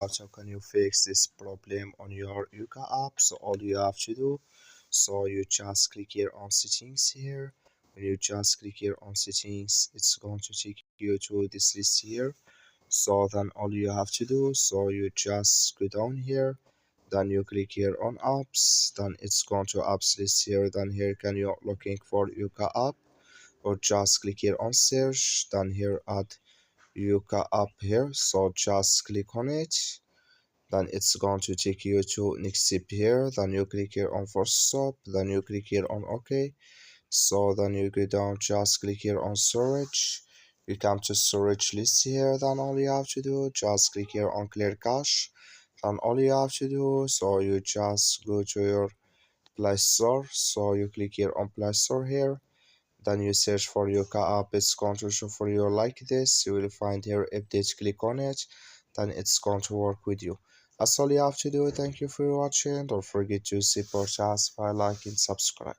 How can you fix this problem on your Yuka app? So all you have to do, so you just click here on settings here. When you just click here on settings, it's going to take you to this list here. So then all you have to do, so you just go down here, then you click here on apps, then it's going to apps list here. Then here can you looking for Yuka app, or just click here on search, then here add Yuka app here, so just click on it. Then it's going to take you to next step here. Then you click here on first stop, then you click here on OK. So then you go down, just click here on storage. You come to storage list here. Then all you have to do, just click here on clear cache. Then all you have to do, so you just go to your Play Store. So you click here on Play Store here, then you search for your car app. It's going to show for you like this. You will find here update, click on it, then it's going to work with you. That's all you have to do. Thank you for watching. Don't forget to support us by liking, subscribe.